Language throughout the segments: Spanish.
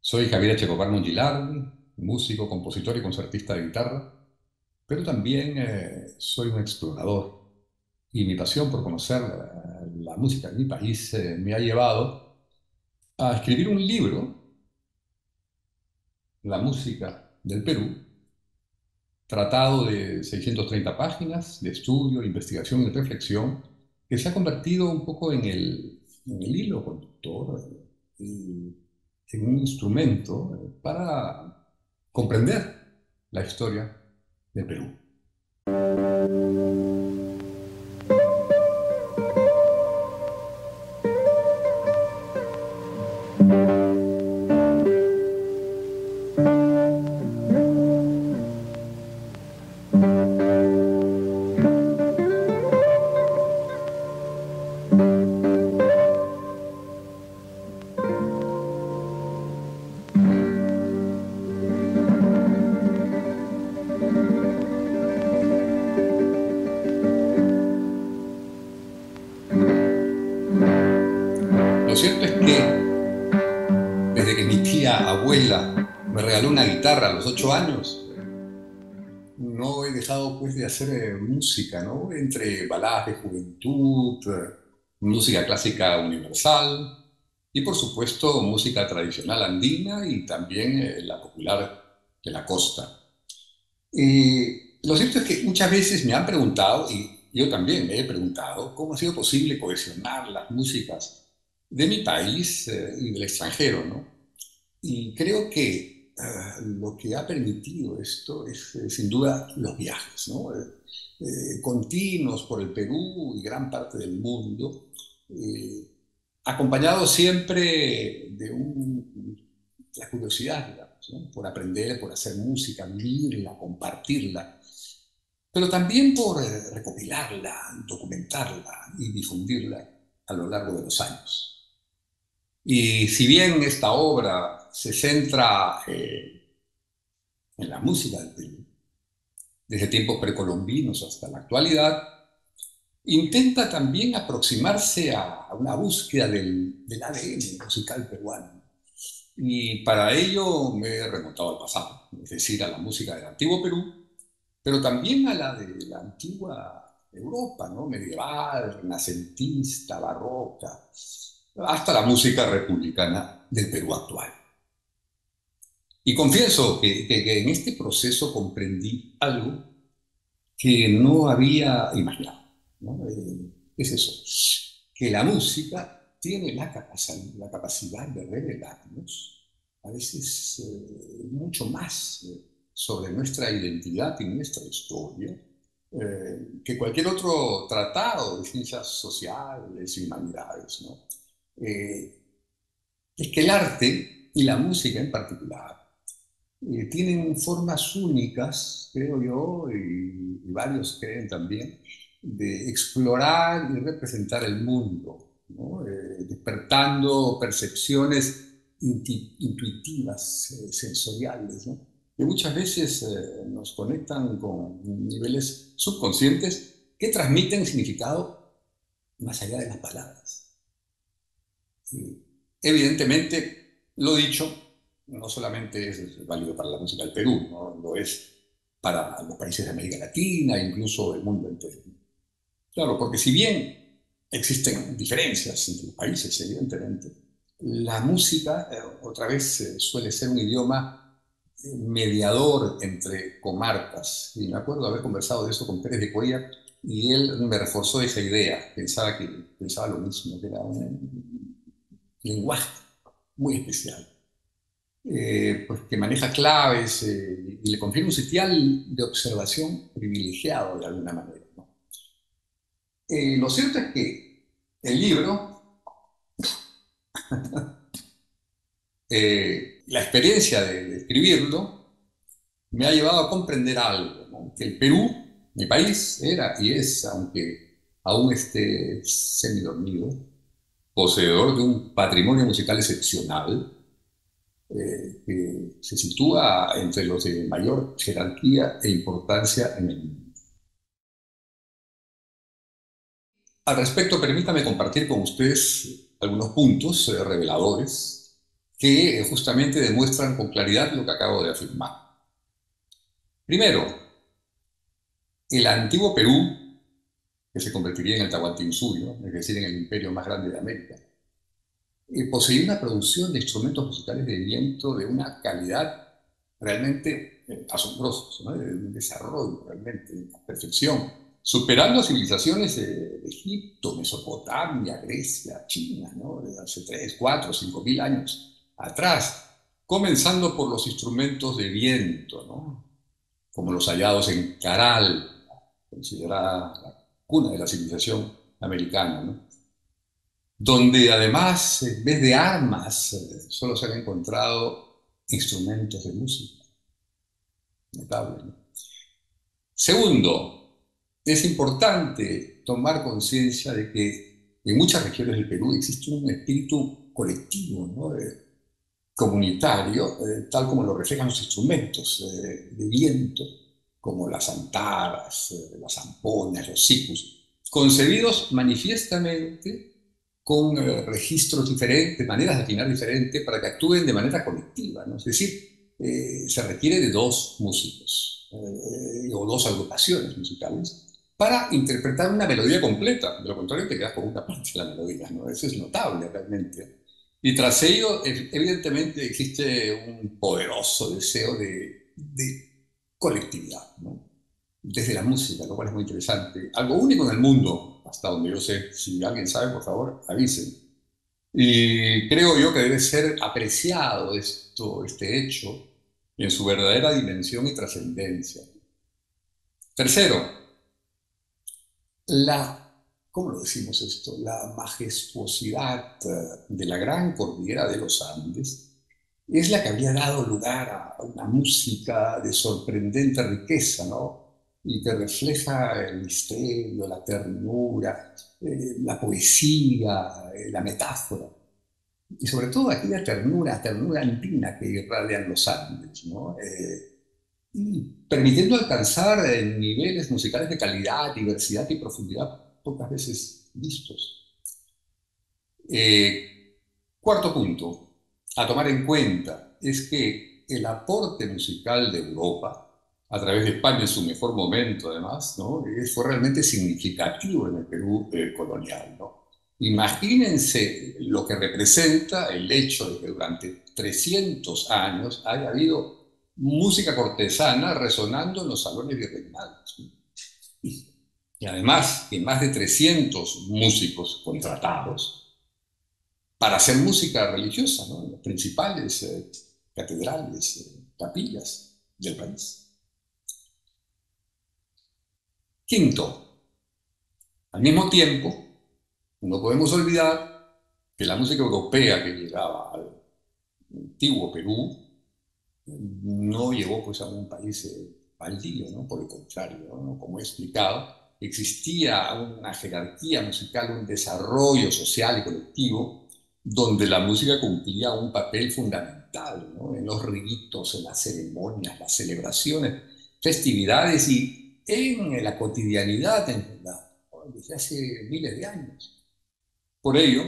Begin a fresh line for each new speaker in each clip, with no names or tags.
Soy Javier Echecobar Gilardi, músico, compositor y concertista de guitarra, pero también soy un explorador y mi pasión por conocer la música de mi país me ha llevado a escribir un libro, La música del Perú, tratado de 630 páginas de estudio, investigación y reflexión, que se ha convertido un poco en el hilo conductor y en un instrumento para comprender la historia del Perú. Lo cierto es que desde que mi tía abuela me regaló una guitarra a los 8 años, no he dejado pues de hacer música, ¿no? Entre baladas de juventud, música clásica universal y por supuesto música tradicional andina y también la popular de la costa. Lo cierto es que muchas veces me han preguntado, y yo también me he preguntado, cómo ha sido posible cohesionar las músicas de mi país y del extranjero, ¿no? Y creo que lo que ha permitido esto es, sin duda, los viajes, ¿no? Continuos por el Perú y gran parte del mundo, eh, acompañado siempre de la curiosidad, digamos, ¿no? Por aprender, por hacer música, vivirla, compartirla, pero también por recopilarla, documentarla y difundirla a lo largo de los años. Y si bien esta obra se centra en la música del Perú, desde tiempos precolombinos hasta la actualidad, intenta también aproximarse a una búsqueda del ADN musical peruano. Y para ello me he remontado al pasado, es decir, a la música del antiguo Perú, pero también a la de la antigua Europa, ¿no? Medieval, renacentista, barroca, hasta la música republicana del Perú actual. Y confieso que en este proceso comprendí algo que no había imaginado, ¿no? Es eso, que la música tiene la capacidad de revelarnos a veces mucho más sobre nuestra identidad y nuestra historia que cualquier otro tratado de ciencias sociales y humanidades, ¿no? Eh, es que el arte y la música en particular tienen formas únicas, creo yo, y varios creen también, de explorar y representar el mundo, ¿no? Despertando percepciones intuitivas, sensoriales, ¿no? Que muchas veces nos conectan con niveles subconscientes que transmiten significado más allá de las palabras. Y evidentemente, lo dicho, no solamente es válido para la música del Perú, ¿no? Lo es para los países de América Latina, incluso el mundo entero. Claro, porque si bien existen diferencias entre los países, evidentemente, la música, otra vez, suele ser un idioma mediador entre comarcas. Y me acuerdo haber conversado de eso con Pérez de Cuellar y él me reforzó esa idea. Pensaba lo mismo, que era un lenguaje muy especial, pues que maneja claves y le confiere un sitial de observación privilegiado de alguna manera, ¿no? Lo cierto es que el libro, la experiencia de escribirlo, me ha llevado a comprender algo, ¿no? Que el Perú, mi país, era y es, aunque aún esté semidormido, poseedor de un patrimonio musical excepcional, que se sitúa entre los de mayor jerarquía e importancia en el mundo. Al respecto, permítame compartir con ustedes algunos puntos reveladores que justamente demuestran con claridad lo que acabo de afirmar. Primero, el antiguo Perú, que se convertiría en el Tahuantinsuyo, es decir, en el imperio más grande de América, poseía una producción de instrumentos musicales de viento de una calidad realmente asombrosa, ¿no? De un desarrollo realmente, de una perfección, superando a civilizaciones de Egipto, Mesopotamia, Grecia, China, ¿no? De hace 3, 4, 5 mil años atrás, comenzando por los instrumentos de viento, ¿no? Como los hallados en Caral, considerada la cuna de la civilización americana, ¿no? Donde además, en vez de armas, solo se han encontrado instrumentos de música. Notable, ¿no? Segundo, es importante tomar conciencia de que en muchas regiones del Perú existe un espíritu colectivo, ¿no? Comunitario, tal como lo reflejan los instrumentos de viento, como las antaras, las zampoñas, los sicuos, concebidos manifiestamente con registros diferentes, maneras de afinar diferentes, para que actúen de manera colectiva, ¿no? Es decir, se requiere de dos músicos o dos agrupaciones musicales para interpretar una melodía completa. De lo contrario, te quedas con una parte de la melodía, ¿no? Eso es notable realmente. Y tras ello, evidentemente, existe un poderoso deseo de colectividad, ¿no? Desde la música, lo cual es muy interesante. Algo único en el mundo, hasta donde yo sé. Si alguien sabe, por favor, avisen. Y creo yo que debe ser apreciado este hecho en su verdadera dimensión y trascendencia. Tercero, la, ¿cómo lo decimos esto? La majestuosidad de la gran cordillera de los Andes es la que había dado lugar a una música de sorprendente riqueza, ¿no? Y que refleja el misterio, la ternura, la poesía, la metáfora. Y sobre todo aquella ternura andina que irradian los Andes, ¿no? Y permitiendo alcanzar niveles musicales de calidad, diversidad y profundidad pocas veces vistos. Cuarto punto a tomar en cuenta es que el aporte musical de Europa, a través de España en su mejor momento además, ¿no? Fue realmente significativo en el Perú colonial, ¿no? Imagínense lo que representa el hecho de que durante 300 años haya habido música cortesana resonando en los salones virreinales, ¿no? Y además que más de 300 músicos contratados para hacer música religiosa, ¿no? En las principales catedrales, capillas del país. Quinto, al mismo tiempo, no podemos olvidar que la música europea que llegaba al antiguo Perú no llegó pues a un país baldío, ¿no? Por el contrario, ¿no? Como he explicado, existía una jerarquía musical, un desarrollo social y colectivo donde la música cumplía un papel fundamental, ¿no? En los ritos, en las ceremonias, las celebraciones, festividades y en la cotidianidad en general, ¿no? Desde hace miles de años. Por ello,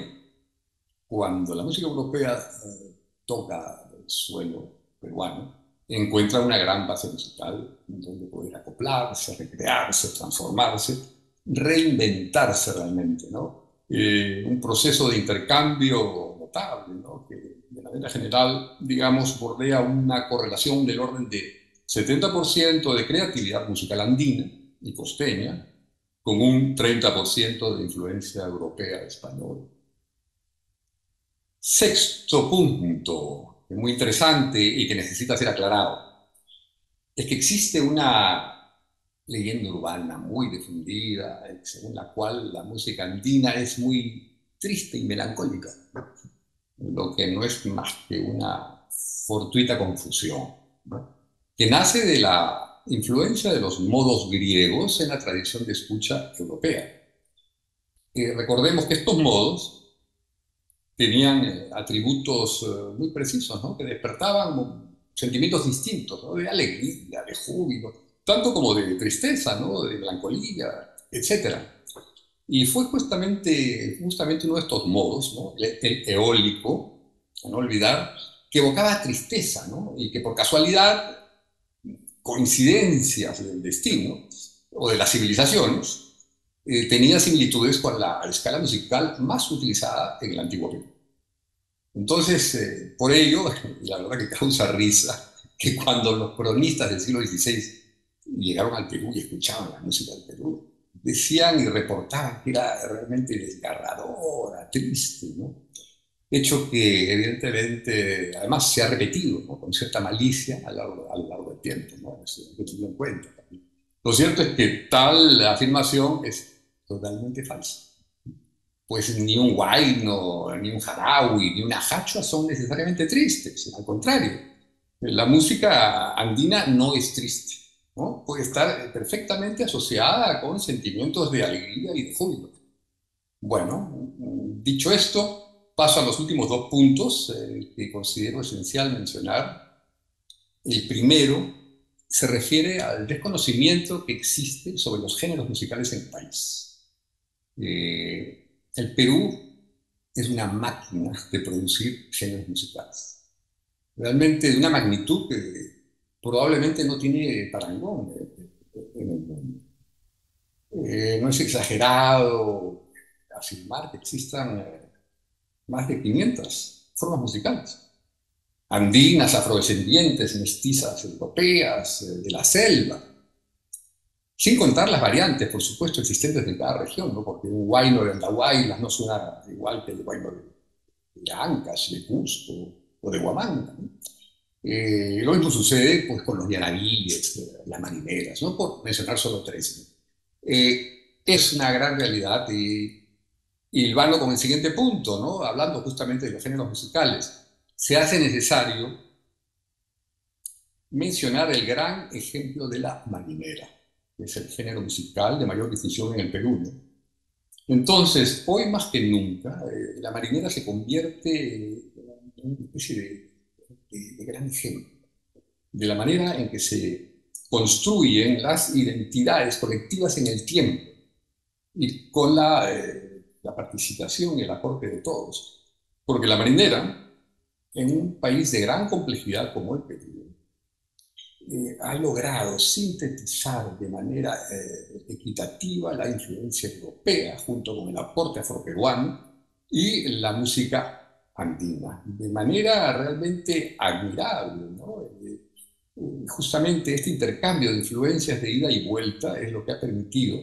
cuando la música europea toca el suelo peruano, encuentra una gran base musical donde poder acoplarse, recrearse, transformarse, reinventarse realmente, ¿no? Un proceso de intercambio notable, ¿no? Que de manera general, digamos, bordea una correlación del orden de 70% de creatividad musical andina y costeña, con un 30% de influencia europea española. Sexto punto, que es muy interesante y que necesita ser aclarado, es que existe una leyenda urbana muy difundida, según la cual la música andina es muy triste y melancólica, lo que no es más que una fortuita confusión, ¿no? Que nace de la influencia de los modos griegos en la tradición de escucha europea. Recordemos que estos modos tenían atributos muy precisos, ¿no? Que despertaban sentimientos distintos, ¿no? De alegría, de júbilo, tanto como de tristeza, ¿no? De melancolía, etcétera. Y fue justamente uno de estos modos, ¿no? El eólico, a no olvidar, que evocaba tristeza, ¿no? Y que por casualidad, coincidencias del destino o de las civilizaciones, tenía similitudes con la escala musical más utilizada en el antiguo Perú. Entonces, por ello, la verdad que causa risa que cuando los cronistas del siglo XVI llegaron al Perú y escuchaban la música del Perú, decían y reportaban que era realmente desgarradora, triste, ¿no? Hecho que evidentemente, además se ha repetido, ¿no? Con cierta malicia a lo largo del tiempo, ¿no? Eso hay que tenerlo en cuenta también. Lo cierto es que tal afirmación es totalmente falsa. Pues ni un huayno, ni un jarawi, ni una jachua son necesariamente tristes, al contrario. La música andina no es triste, ¿no? Puede estar perfectamente asociada con sentimientos de alegría y de júbilo. Bueno, dicho esto, paso a los últimos dos puntos que considero esencial mencionar. El primero se refiere al desconocimiento que existe sobre los géneros musicales en el país. El Perú es una máquina de producir géneros musicales. Realmente de una magnitud que probablemente no tiene parangón en el mundo. No es exagerado afirmar que existan más de 500 formas musicales. Andinas, afrodescendientes, mestizas, europeas, de la selva. Sin contar las variantes, por supuesto, existentes en cada región, ¿no? Porque un huayno de Andahuaylas no suena igual que el huayno de Ancash, de Cusco o de Huamanga, ¿no? Lo mismo sucede pues, con los yanavíes, las marineras, ¿no? Por mencionar solo tres, ¿no? Es una gran realidad y lo con el siguiente punto, ¿no? Hablando justamente de los géneros musicales. Se hace necesario mencionar el gran ejemplo de la marinera, que es el género musical de mayor difusión en el Perú, ¿no? Entonces, hoy más que nunca, la marinera se convierte en una especie de gran ejemplo de la manera en que se construyen las identidades colectivas en el tiempo y con la participación y el aporte de todos. Porque la marinera, en un país de gran complejidad como el Perú, ha logrado sintetizar de manera equitativa la influencia europea junto con el aporte afroperuano y la música andina, de manera realmente admirable, ¿no? Justamente este intercambio de influencias de ida y vuelta es lo que ha permitido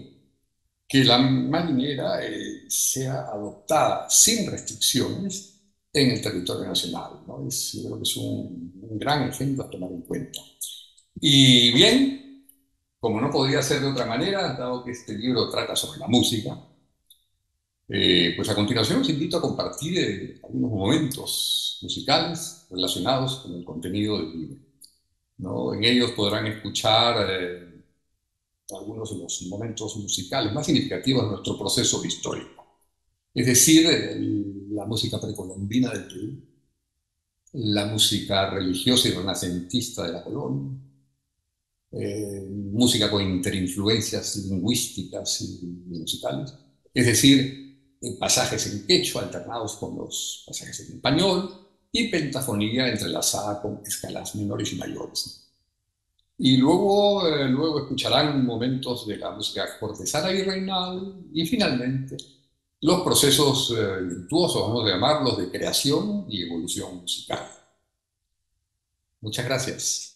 que la marinera sea adoptada sin restricciones en el territorio nacional, ¿no? Yo creo que es un gran ejemplo a tomar en cuenta. Y bien, como no podía ser de otra manera, dado que este libro trata sobre la música, pues a continuación os invito a compartir algunos momentos musicales relacionados con el contenido del libro, ¿no? En ellos podrán escuchar algunos de los momentos musicales más significativos de nuestro proceso histórico. Es decir, la música precolombina del Perú, la música religiosa y renacentista de la colonia, música con interinfluencias lingüísticas y musicales, es decir, pasajes en quechua alternados con los pasajes en español y pentafonía entrelazada con escalas menores y mayores. Y luego escucharán momentos de la música cortesana y reinal y finalmente los procesos virtuosos, vamos a llamarlos, de creación y evolución musical. Muchas gracias.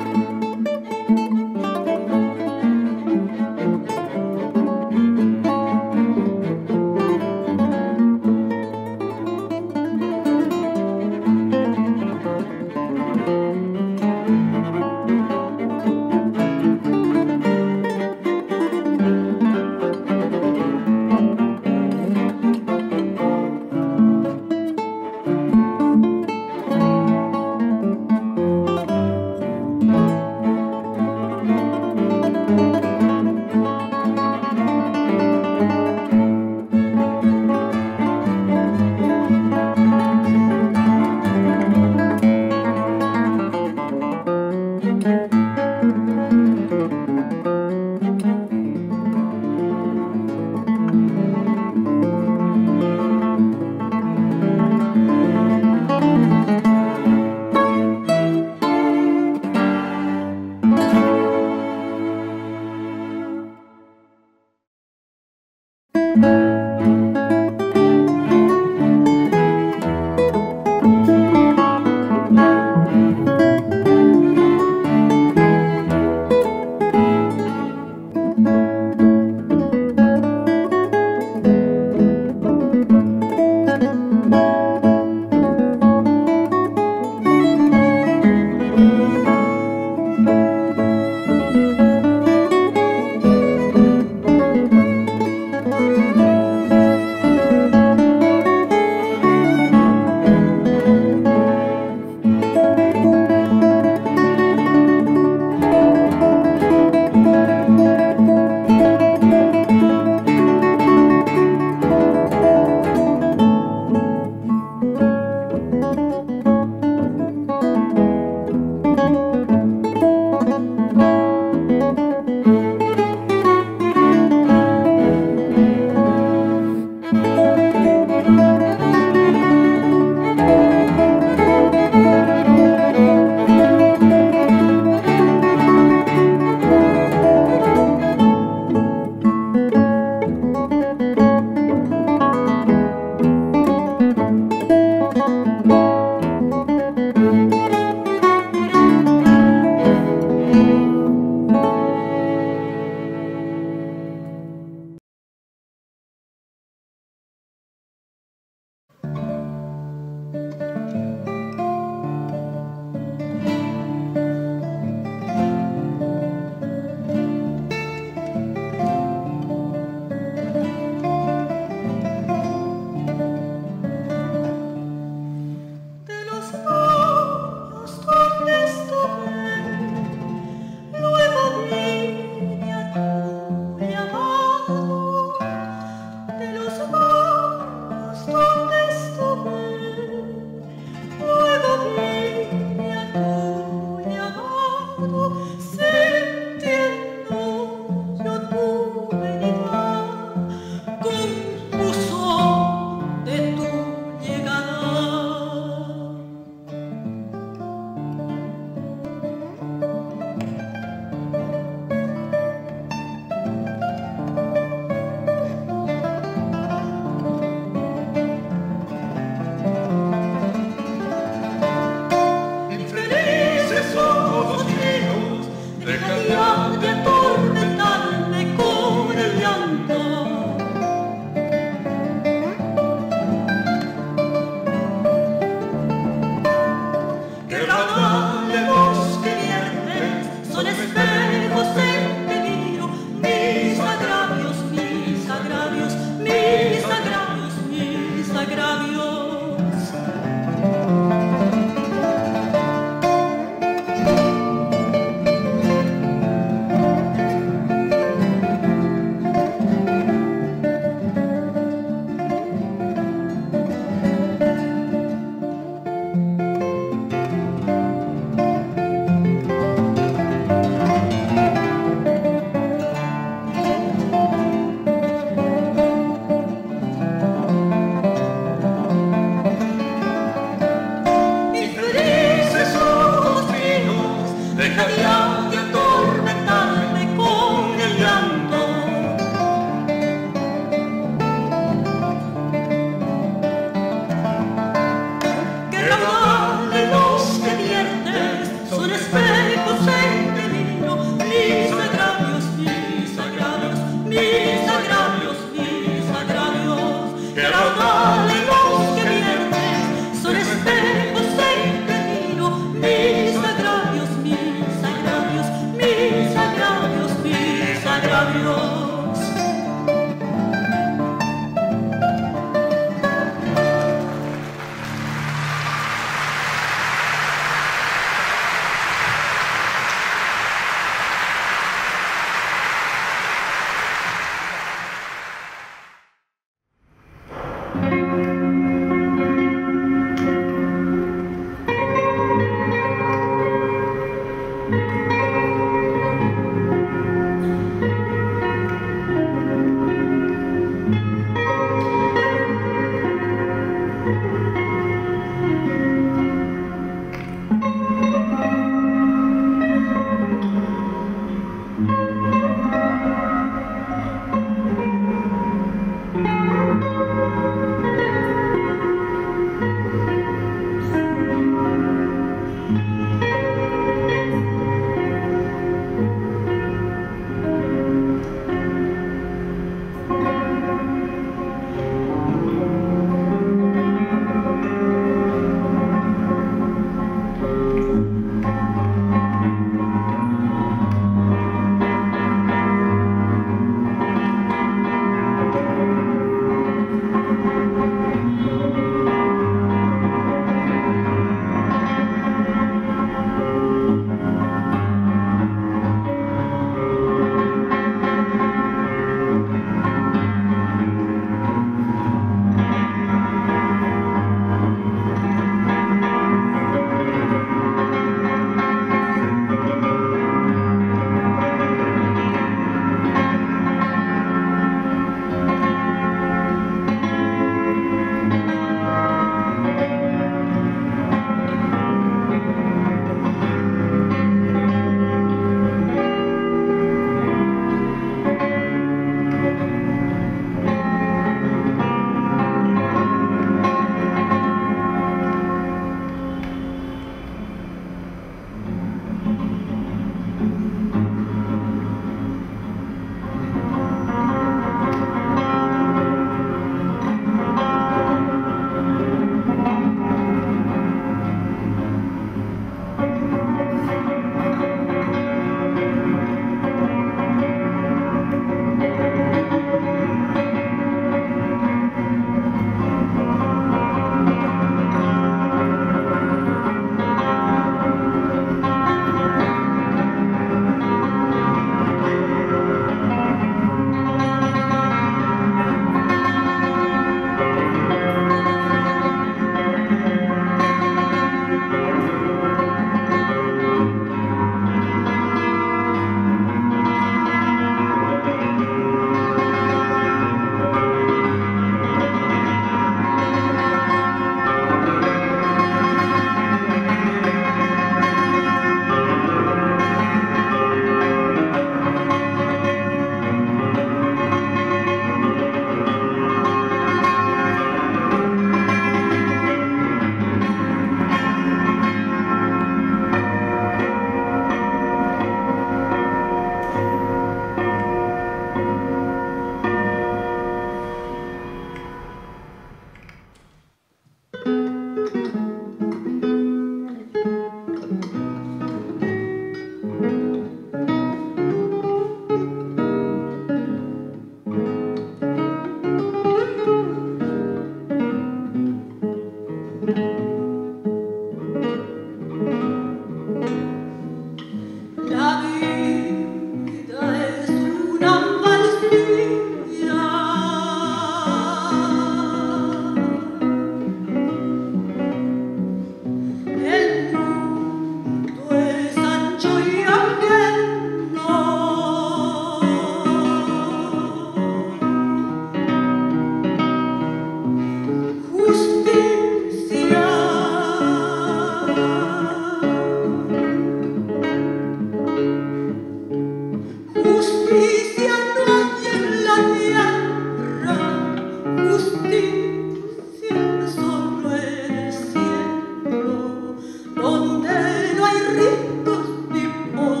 donde no hay ricos ni pobres.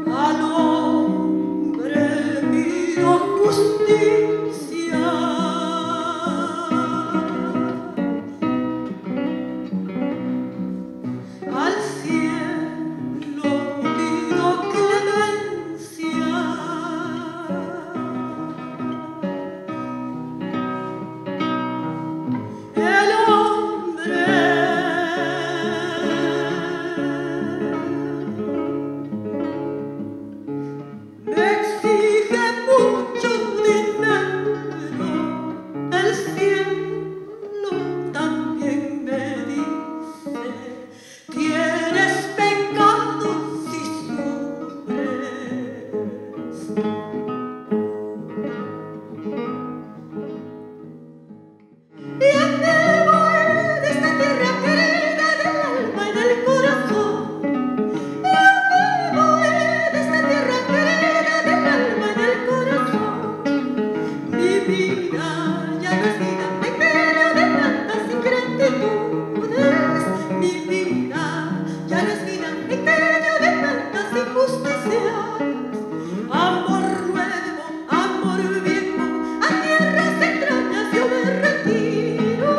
Al hombre pido justicia, al cielo pido clemencia. El hombre me exige mucho dinero, el cielo también me dice: tienes pecados y sufres. Y anhelo de esta tierra querida del alma y del corazón. Y anhelo de esta tierra querida del alma y del corazón. Mi vida ya no es vida en medio de tantas ingratitudes. Mi vida ya no es vida en medio de tantas injusticias. Amor nuevo, amor viejo, a tierras extrañas yo me retiro.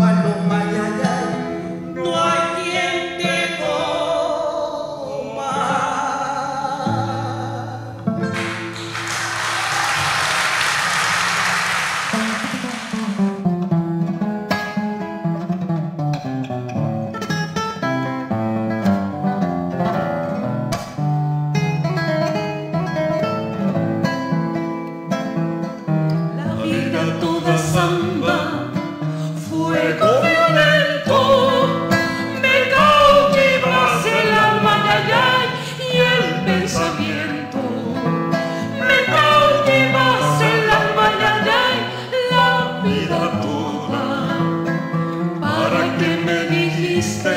paloma, ay, ay, ay, no hay quien te coma.
La vida toda samba, fuego violento, me cautivas el alma, ay, ay, y el pensamiento. Me cautivas el alma, ay, ay, la vida toda. ¿Para qué me dijiste